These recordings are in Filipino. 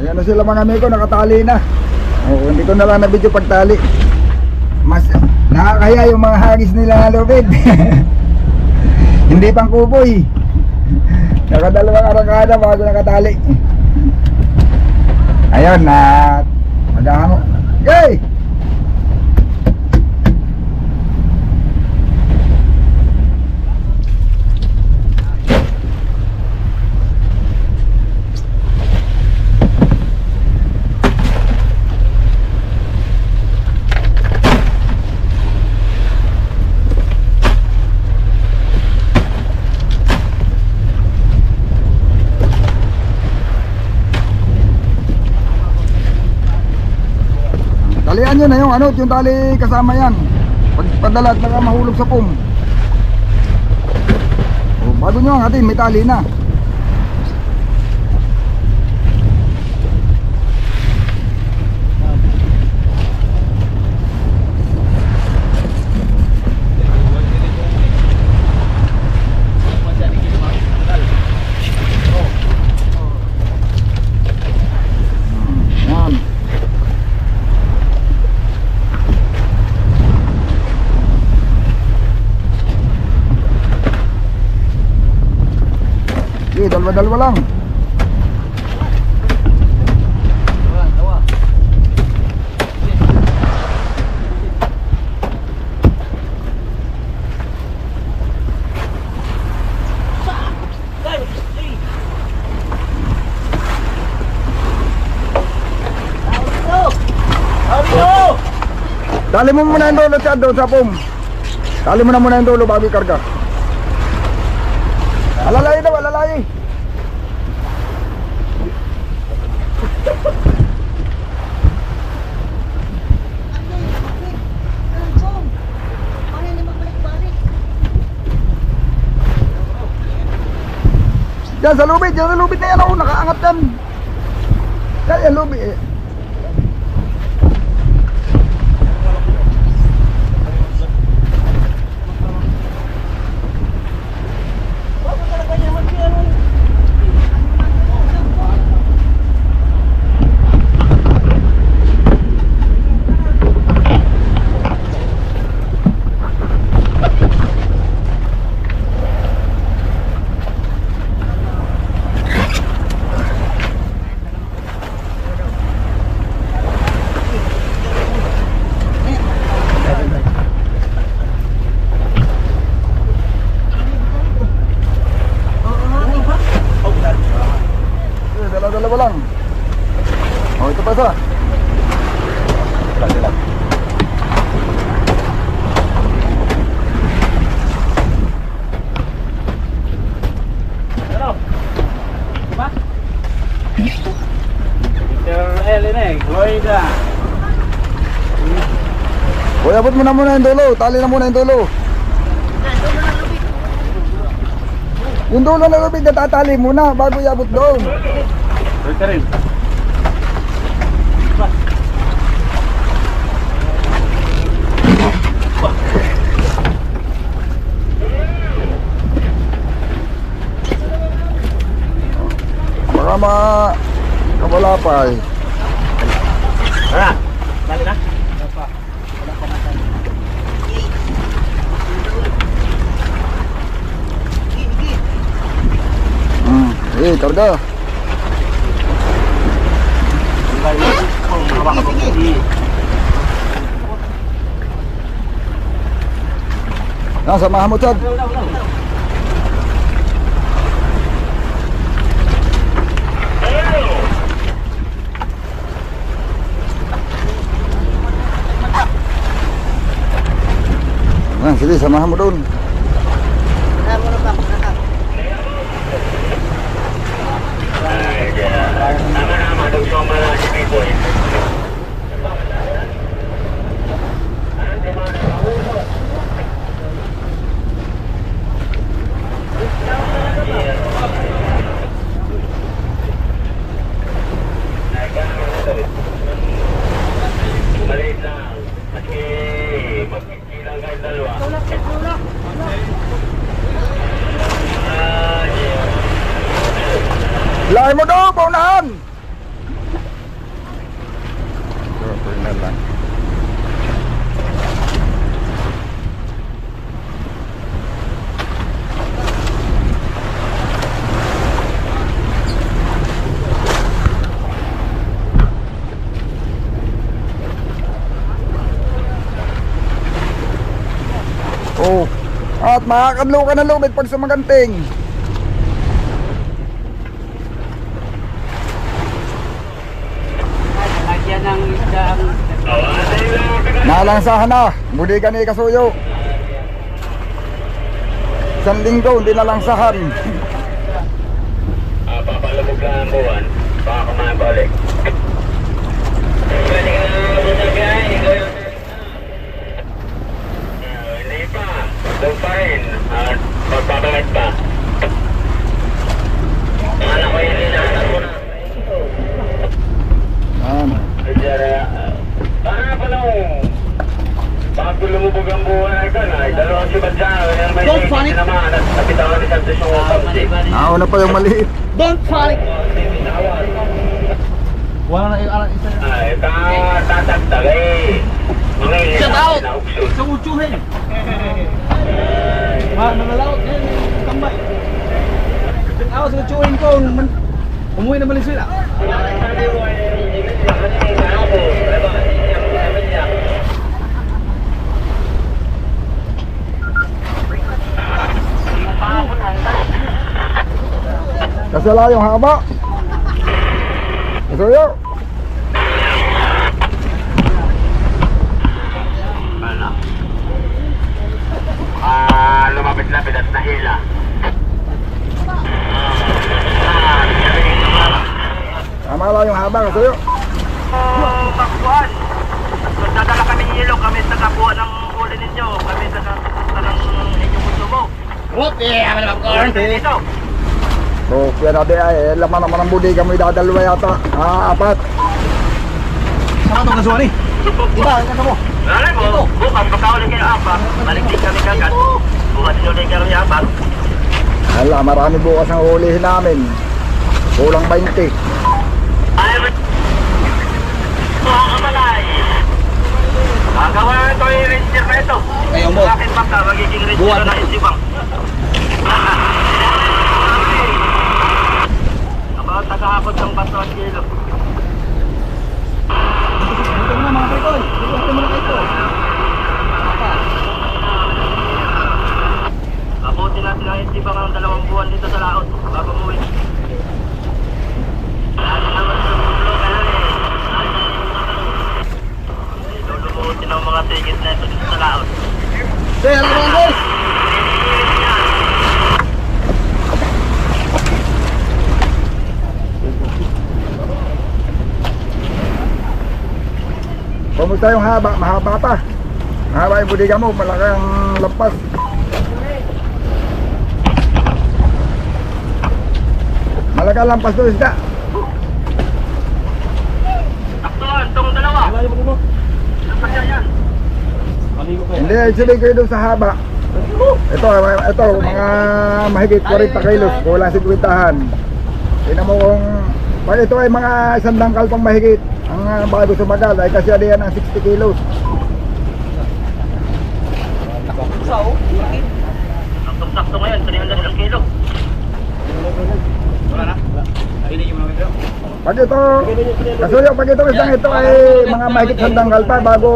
Ayan na sila mga amigo, nakatali na. Oo, hindi ko na lang na video pagtali. Mas nakakaya yung mga hagis nila na lubid. Hindi pang kuboy. Nakadalawang arakada bago nakatali. Ayun na maghango. Okay. Talian nyo na yung ano, yung tali kasama yan. Pagpadala at baka mahulog sa pum. O, bago nyo ang atin, may tali na. Dalawa lang. Dali mo muna yung dulo Chad doon sa pum. Dali mo na muna yung dulo bago ikarga. Alalay daw, alalay. Diyan sa lubid na yan ako, nakaangat yan. Diyan yan lubid eh. Dalawa lang. Oh, ito pa isa. Dalawa lang. Ano? Ba? Peter Elineg, Florida. Hoy, abot mo na muna yung dulo. Tali na muna yung dulo. Yung dulo na lubid na tatali muna bago iabot doon. Ito rin. Baka makawala pa eh. Tara, balik na. Karga. Samahan mo Chad. Sige, samahan mo doon. Lahay mo daw, paunahan! At makakadlo ka ng lubid pag sumaganting. Lagyan ng isang Nalansahan na, muli ka ni Kasuyo. Isang linggo, hindi nalansahan. Papalabog lang ang buwan. Baka kumain pa ulit. Pwede ka na mabutan kaya, ikaw yung hindi pa. Doon pa rin. At magpapalag pa. Anak ko yung hinahanap ko na. Ano? Para pa lang. Bago lumubog ang buwan ito na, dalawang sibat dyan. May naman naman at napitawan ni Santos yung kamsi. Nauna pa yung maliit. Don't panic! Wala na yung alam isa. Ay, tatagtag eh. Mga Shut out! nauksyon. Sa utsuhin! Ha, nangalawot yan. Tambay. Ako sa utsuhin ko. Umuwi na Valenzuela. Kasala yung haba. Kasuyo. Ano? Lumapit-lapit at nahila. Tama lang yung haba, Kasuyo. Bakbuhan. Magdadala kami ng ilong, kami sa kabuhan ng huli ninyo. Kami sa ng inyong konsumo. Whoop! Yeah, I'm gonna Dito. So, kaya natin ay laman naman ang budiga mo idadalawa yata. Apat. Saka itong kasuhan eh. Diba, ang kasa mo? Alam mo, bukas pagkaulit kayo apat. Balik din kami kagad. Bukas ulit kami apat. Hala, marami bukas ang ulihin namin. Kulang 20. Ay, mga kamalay. Gagawa na ito yung ranger na ito. Ngayon mo. Bakit baka magiging ranger Buwan. na isibang? About tagahapot ng baso at kilo. Ito mo na mga paikoy. Ito mo na kayo. Abutin natin ang isibang ng 2 buwan dito sa laot. Bago umuwi. Lalo naman sa mundo ka na eh. Lulubutin ang mga tigit na ito dito sa laot. Hey, ano mga boys? Kumusta yung haba? Mahaba pa. Mahaba yung budiga mo, malaki ang lampas. Malaki ang lampas doon, isda. Taktuan, itong dalawa. Dapat yan. Hindi, actually kayo doon sa haba. Ito, mga mahigit 40 kilos, kulang 50-han. Tingnan mo kung, pag ito ay mga 100 dangkal pang mahigit, ang bago sumagal ay kasi yan ang 60 kilos. Sakto ngayon, 300 kilo. Wala na? Pag ito, kasuyo, pag ito isang ito ay mga mahigit 100 dangkal pa bago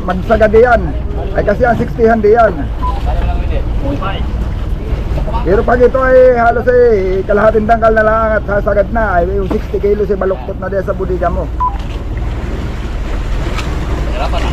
magsagad yan. Ay kasi ang 60-han diyan. Pero pag ito ay halos ay kalahating dangkal na lang at sasagad na, ay yung 60 kilos ay baluktot na diyan sa budiga mo. Hirapan na.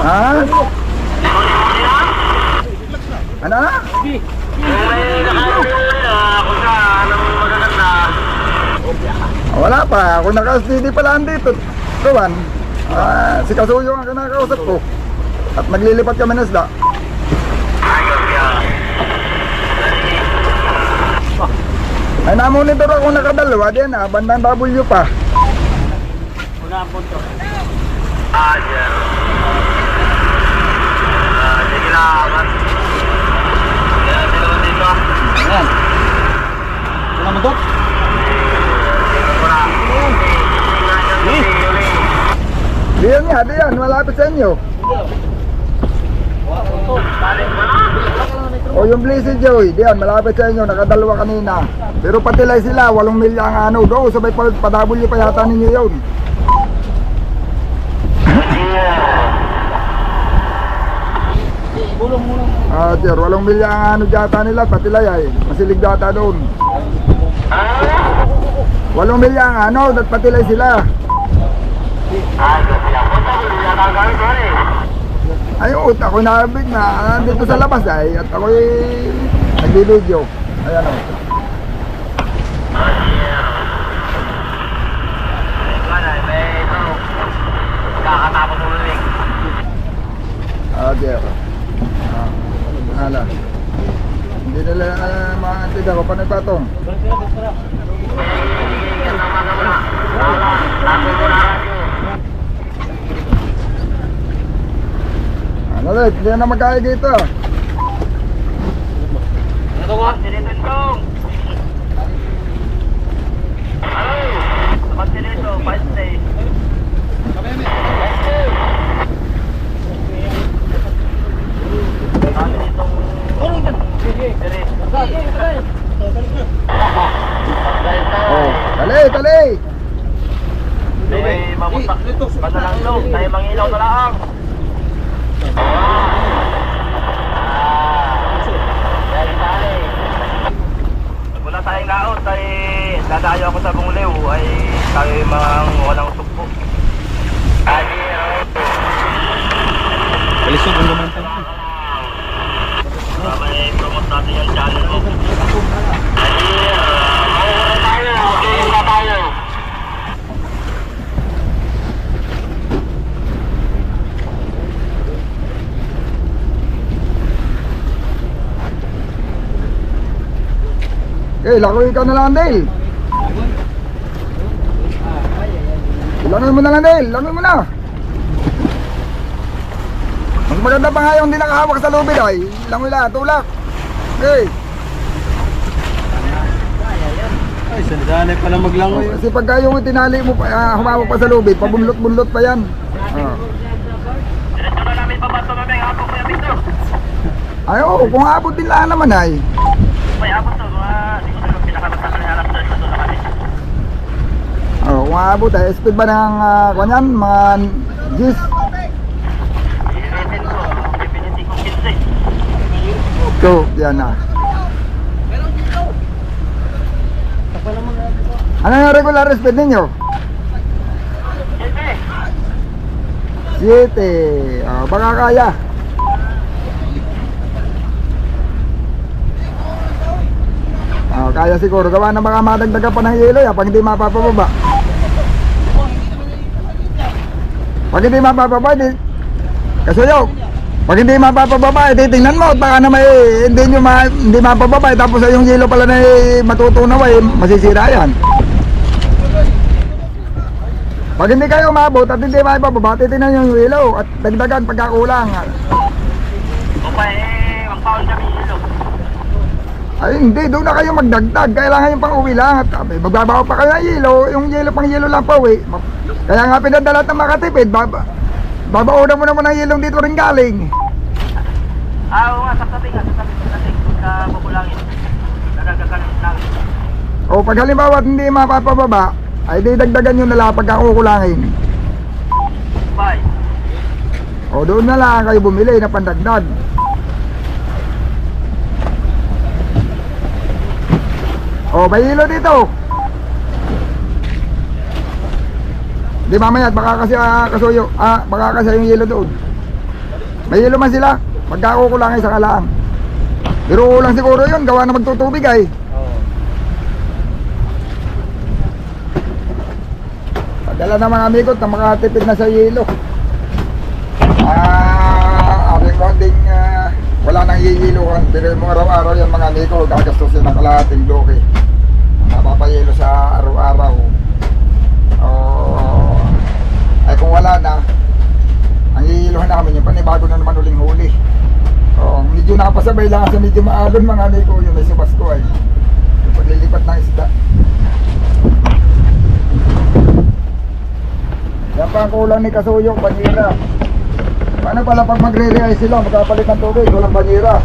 Ha? Ano? Wala pa, ako naka-STD pala dito. Tuwan, si Kasuyo ang kinakausap ko. At naglilipat kami ng isda. Ay namonitor ako nakadalawa din, bandang W pa. Una ang punto. Sige lang. Yan, dito dito. Ayan. Wala mo dot? Diyan nga, diyan, malapit sa inyo. Wow. O yung Blessed Joy, diyan, malapit sa inyo, nakadalawa kanina. Pero patilay sila, 8 milya ang ano. Go, sabay pa-W pa yata ninyo yun. Bulong muna. Sir, 8 milya ang ano data nila, patilay ay. Masilig data doon. 8 milya ang ano, patilay sila. Ayun, ako nabig na dito sa labas ay at ako'y nag-video. Ayan o. Kakatapos mo rin. There. Hala. Hindi nila maantid ako. Panay patong. Ano ulit? Hindi na magkaya dito. Ito nga. Sinitong tong. Hello. Sabat sinito. 5 days. Oh, tali, tali. May mamutak. Basta lang ito. Tayo mangilaw na lang. Wala tayong laot ay dadayo ako sa Bunglew ay tayo mga walang sukpo. Kalisod ang naman tayo. May promote natin yung channel mo. Tayo. Lakoy ka na lang, Dale. Langoy mo na lang, Dale. Langoy mo na. Mas maganda pa nga yung hindi nakahawak sa lubid ay. Langoy lang, tulak. Okay. Ay, sandanay pala maglangoy. Kasi pagka yung tinali mo pa, humawak pa sa lubid, pabunlot-bunlot pa yan. Diretso na namin pabato mamay hapon ko yung pito. Ay, oo, kung abot din lang naman ay. May hapon to, di ko sa'yo pinakamata ka na alas 3 na doon kami. Oo, kung abot ay, speed ba ng, kanyan, mga G's? I-rated ko, definitely ko 15. So, yan na. Ano yung regular speed ninyo? 7. Baka kaya. Kaya siguro. Gawa na baka madagdagan pa ng yelo pag hindi mapapababa. Pag hindi mapapababa, kasuyo. Pag hindi mapapababa, titingnan mo. Baka na may hindi mapapababa. Tapos yung yelo pala na matutunaw masisira yan. Pag hindi kayo umabot at hindi mapapababa, titingnan yung yelo at dagdagan pagkakulang. O pa magpaul kami ilo. Ay hindi, doon na kayo magdagdag. Kailangan yung pang uwi lang. At magbabaw pa kayo ng yelo. Yung yelo pang yelo lang pa uwi. Kaya nga pinadala at makatipid. Babaunan mo naman ang yelong dito rin galing. Oo nga, sasabi. Pagka bubulangin. Nadagdagan lang. O pag halimbawa at hindi mapapababa, ay di dagdagan nyo na lang pagkakukulangin. Bye. O doon na lang kayo bumili na pandagdag. O may hilo dito. Di mamaya baka kasi kasuyo. Baka kasi yung hilo doon. May hilo man sila. Pagkakukulangin sa kalaang. Pero lang siguro yun. Gawa na magtutubig ay. Dala ng mga amigot na makatipid na sa yelo. Aming bonding wala nang yiyiluhan. Pero yung mga araw-araw yan mga amigo, gagastusin ng kalahating bloke. Napapayelo sa araw-araw. Ay kung wala na, ang yiyiluhan namin yung panibago na naman uling huli. Medyo nakapasabay lang kasi medyo maalon mga amigo yun ay si Basko ay. Yung paglilipat ng isda. Yan pa ang kulang ni Kasuyo, panira. Paano pala pag magre-realize sila, magkapalit ng tubig, walang banyera.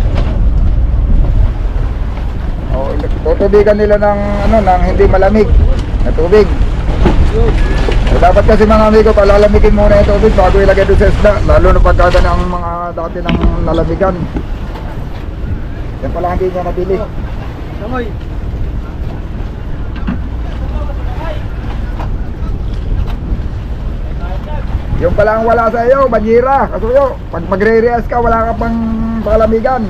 O, tutubigan nila ng, ano, ng hindi malamig na tubig. So, dapat kasi mga amigo, palalamigin muna yung tubig bago ilagay doon sa isda. Lalo na pagkada ng mga dati ng nalamigan. Yan pala hindi niya nabili. Samoy. Yung pala ang wala sa iyo, banyera. Kasuyo, pag magre-realize ka, wala ka pang palamigan.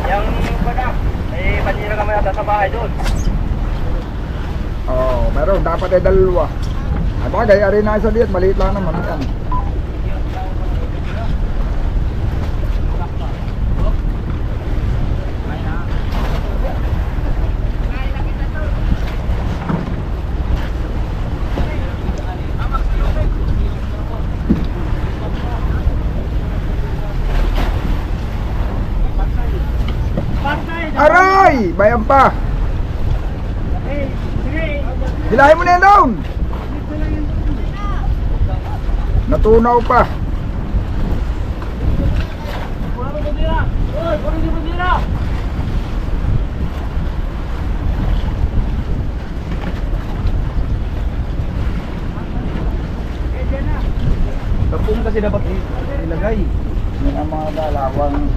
Yung baga, may banyera kami ata sa bahay doon. Oo, meron. Dapat ay dalawa. Ay bagay, ari na isa liit. Maliit lang naman yan. Aray! Bayan pa! Hilahin mo na yan doon! Natunaw pa! Tapong kasi dapat ilagay. Yan ang mga dalawang.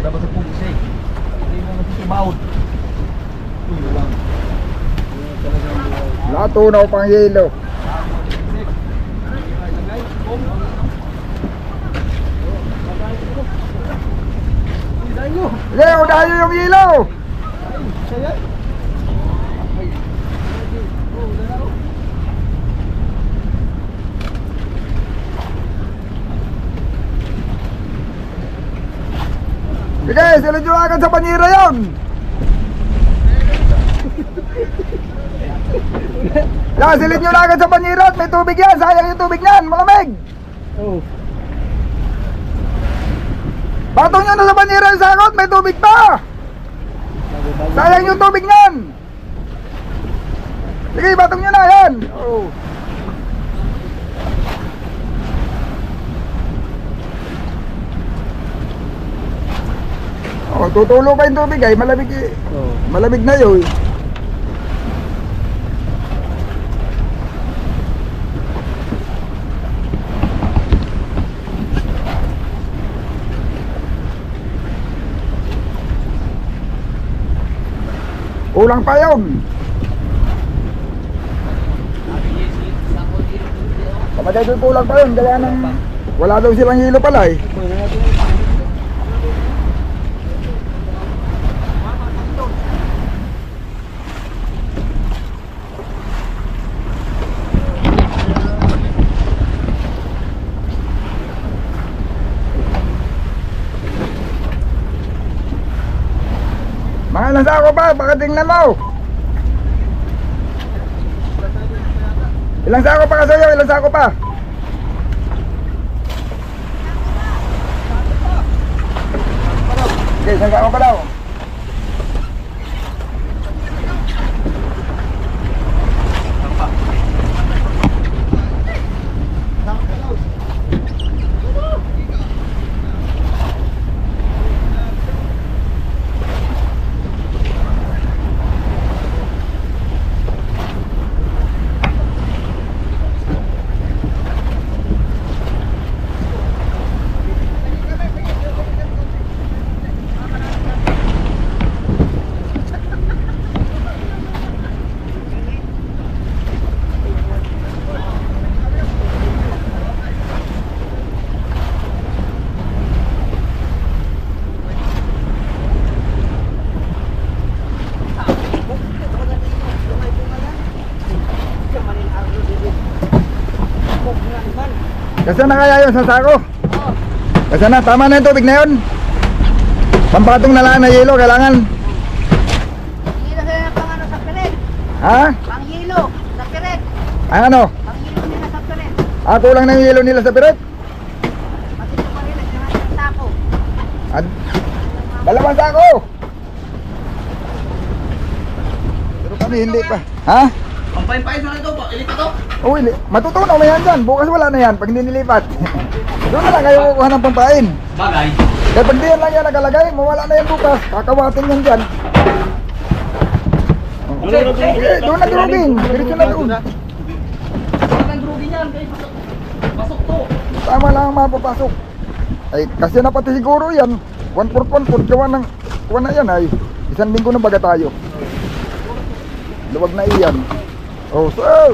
Dapat sa pungsi. Hindi mo natutubawd. Uy, lang. Natunaw pang yelo. Sige, unahin nyo yung yelo! Sige, silid nyo agad sa banyera yun! Yan, silid nyo agad sa banyera at may tubig yan! Sayang yung tubig yan, malamig! Oh. Batong nyo na sa banyera yung sakot, may tubig pa! Sayang yung tubig yan! Sige, batong nyo na yan! Oh. Oh, tutulo pa yung tubig ay malamig eh. Oh. Malamig na yun. Kulang pa yun. Kapatay doon kulang pa yun. Kaya nang wala daw silang hilo pala eh. Mga ilang sako pa, baka tingnan mo. Ilang sako pa kasayo, ilang sako pa. Okay, isang sako pa daw. Kasi na kaya yun sa sako? Kasi na, tama na yung tubig na yun. Pampatong na lang na yelo, kailangan. Hilo sila pang ano sa piret. Ha? Pang hilo sa piret. Ang ano? Pang hilo nila sa piret. Ah, kulang na yung yelo nila sa piret? Kasi ito pa Dalawang sako. Pero kami hindi pa. Ha? Pampain-pain sa ito po. Ilipat to. Oh, matutunaw na yan dyan. Bukas wala na yan pag hindi nilipat. Doon na lang kayo kukuha ng pampain. Bagay. Kaya pag di yan lang yan nakalagay, mawala na yan bukas. Kakawatin yan dyan. Okay, doon na durugin. Diretso na doon. Ang drugi niyan. Pasok to. Tama lang ang mapapasok. Ay, kasi na pati siguro yan. 1-4-1-4. Gawa na yan ay. Isang linggo na baga tayo. Luwag na iyan. Oh, sir!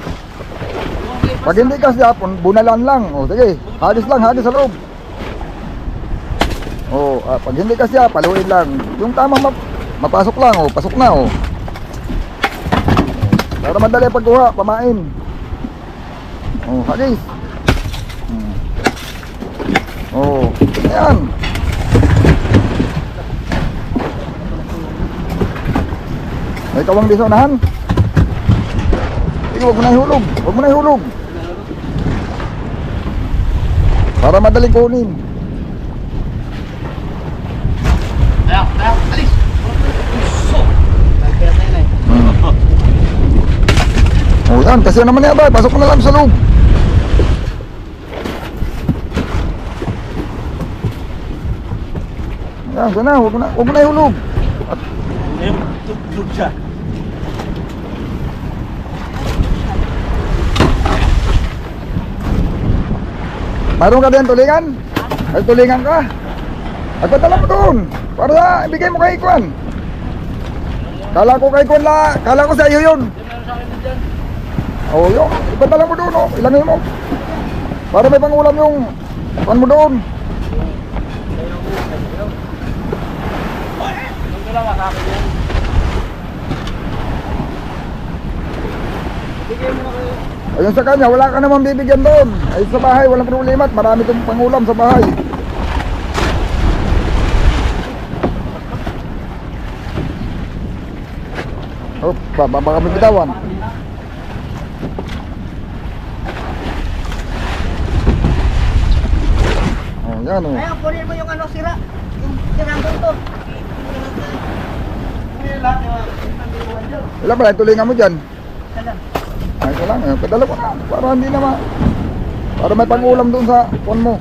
Pag hindi kasi hapon, bunalan lang. Oh, sige. Hagis lang, hagis sa loob. Oh, pag hindi kasi paluin lang. Yung tamang mapasok lang. Oh, pasok na. Oh. Para madali pagkuha, pamain. Oh, hagis. Oh, ayan. May kawang di sa unahan. Sige, huwag mo na ihulog. Huwag mo na ihulog. Para madaling kunin. Ayak, alis. Oh, yan. Kasi naman yan ba. Pasok mo na lang sa loob. Yan, sana. Huwag mo na ihulog. Tutulog siya. Mayroon ka din tulingan? Ay, tulingan ka? Agpadala mo doon. Para ibigay mo kay Ikwan. Kala ko kay Ikwan la. Kala ko sa iyo yun. Oo, yun. Ipadala mo doon, oh. Ilangin mo. Para may pangulam yung pan mo doon. Ayun sa kanya, wala ka naman bibigyan doon. Ay sa bahay, walang problema at marami itong pangulam sa bahay. Oh, baka may bitawan. Oh, yan oh. Ayun, kunin mo yung ano, sira. Yung sirang buntot. Ilan pala, tulingan mo dyan. Salam. Ay, ito lang, padala ko na. Para hindi naman. Para may pangulam doon sa phone mo.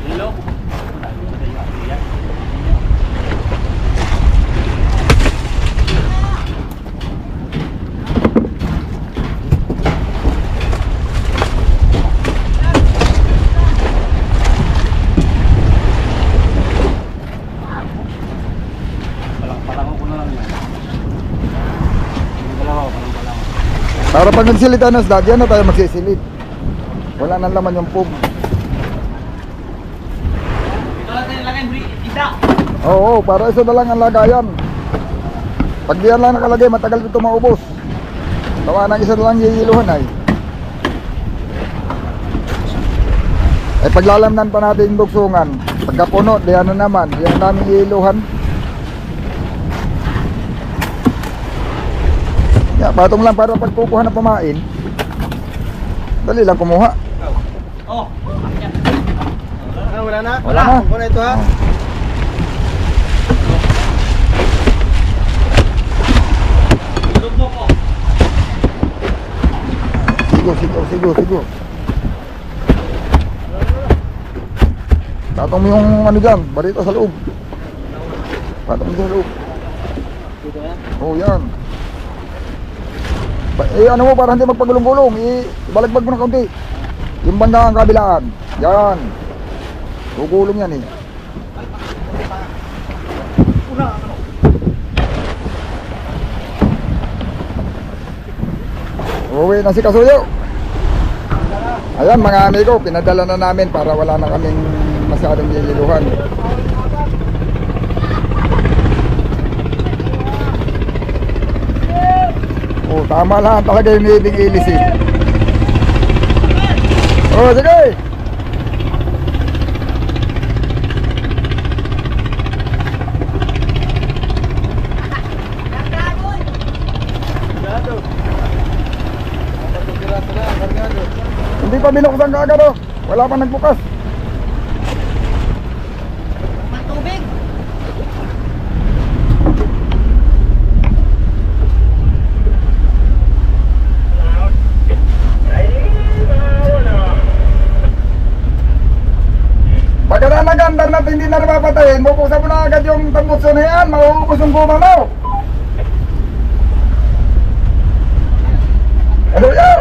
Hello. Para pag nagsilita ng dad, yan na tayo magsisilid. Wala nang laman yung pub. Ito natin ilagay, isda. Oo, para isa na lang ang lagayan. Pag diyan lang nakalagay, matagal ito maubos. Tawa ng isa na lang yiyiluhan ay. Ay paglalamnan pa natin yung dugsungan. Pagkapuno, diyan na naman. Diyan namin yiyiluhan. Ya, patong lang para pagkukuha na pamain. Dali lang kumuha. Oh. Wala na? Wala na. Wala ito ha? Lubok ko. Sigo. Patong mo yung ano dyan, barita sa loob. Patong mo sa loob. Oh, yan. Ano mo para hindi magpagulong-gulong, ibalagbag mo ng kaunti. Yung banda ang kabilaan. Yan. Gugulong yan eh. Uwi na si Kasuyo. Ayan mga amigo, pinadala na namin para wala na kaming masyadong lililuhan. Oh, tama lang talaga yung ibig ilisin. Oh, sige. Kapag tira na, kargado. binuksan ka agad oh. Wala pa nagbukas. Matubig. Pagka na nag-andar na hindi na napapatayin, bubuksan mo na agad yung tambutso na yan, mauubos yung guma mo. Ano yun?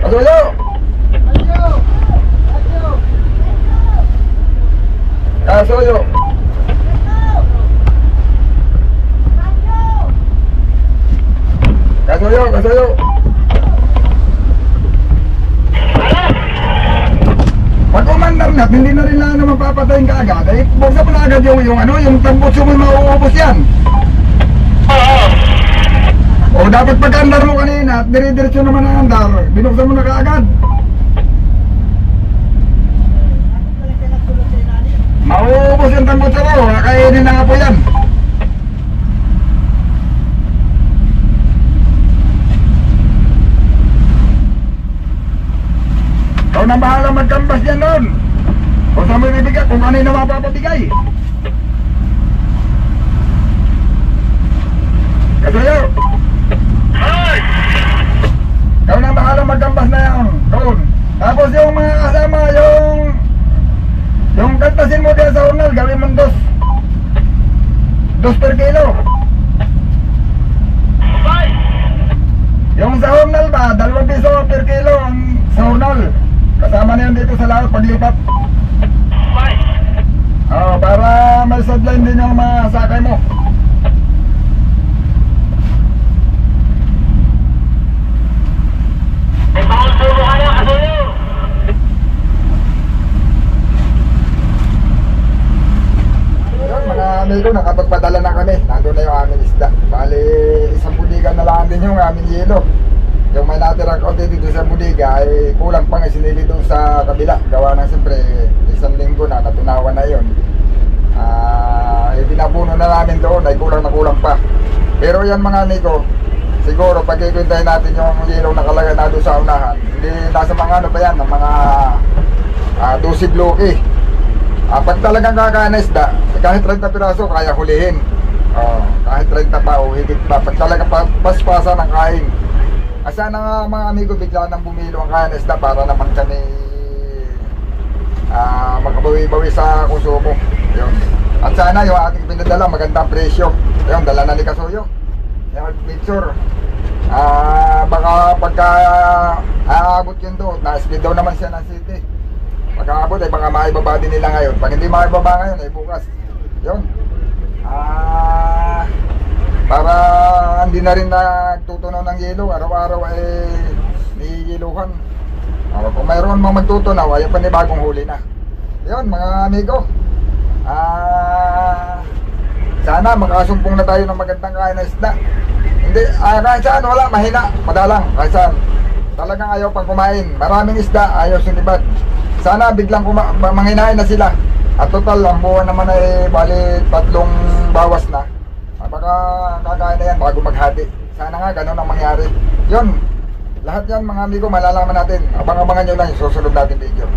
Ano yun? Kasuyo. Kasuyo, kasuyo. Pag umandar na, hindi na rin lang naman papatayin ka agad. Eh, buksan mo na agad yung tambutso mo mauubos yan. O dapat pag-andar mo kanina at dire-diretso naman ang andar, binuksan mo na kaagad. Bakit siya nagsulot sa ilalim? Mauubos yung tambutso mo, kakainin na nga po yan. Ikaw na bahala magkambas yan doon. Kung saan mo ibibigay, kung ano yung mapapabigay. Kasuyo! Ikaw na bahala magkambas na yan doon. Tapos yung mga kasama, yung kantasin mo din sa urnal, gawin mo 2 per kilo. Yung sa urnal ba, 2 piso per kilo ang sa urnal. Kasama na yan dito sa lahat paglipat. Para may sideline din yung masakay mo. Yun mga amigo, nakapagpadala na kami. Nandun na yung aming isda. Bali, isang budigan na lang din yung aming yelo. Yung may natirang konti dito sa budiga ay kulang pang isinili doon sa kabila. Gawa ng siyempre isang linggo na natunawan na yun. Binabuno na namin doon ay kulang na kulang pa. Pero yan mga amigo, siguro pag ikwintahin natin yung yellow na kalagay na doon sa unahan, hindi nasa mga ano ba yan, ng mga 12 bloke. Pag talagang kakain na isda, kahit 30 piraso kaya hulihin. Kahit 30 pa o higit pa. Pag talagang paspasan ang kain. Sana nga mga amigo bigla nang bumilo ang kain isda para naman kami makabawi-bawi sa konsumo. Yun. At sana yung ating pinadala magandang presyo. Yun, dala na ni Kasuyo. Yung picture. Baka pagka aabot yun doon, na-speed daw naman siya ng city. Pagka aabot ay baka maibaba din nila ngayon. Pag hindi maibaba ngayon ay bukas. Yun. Para hindi na rin nagtutunaw ng yelo, araw-araw ay niyiluhan. Kung mayroon mga magtutunaw, ay panibagong huli na. Yun mga amigo, sana makasumpong na tayo ng magandang kain na isda. Hindi, kahit saan wala, mahina, madalang, kahit saan. Talagang ayaw pang kumain, maraming isda, ayaw sinibad. Sana biglang manghinain na sila. At total, ang buwan naman ay bali 3 bawas na. Baka kakain na yan bago maghati. Sana nga ganun ang mangyari. Yun, lahat yan mga amigo malalaman natin. Abang-abangan nyo lang yung susunod natin video.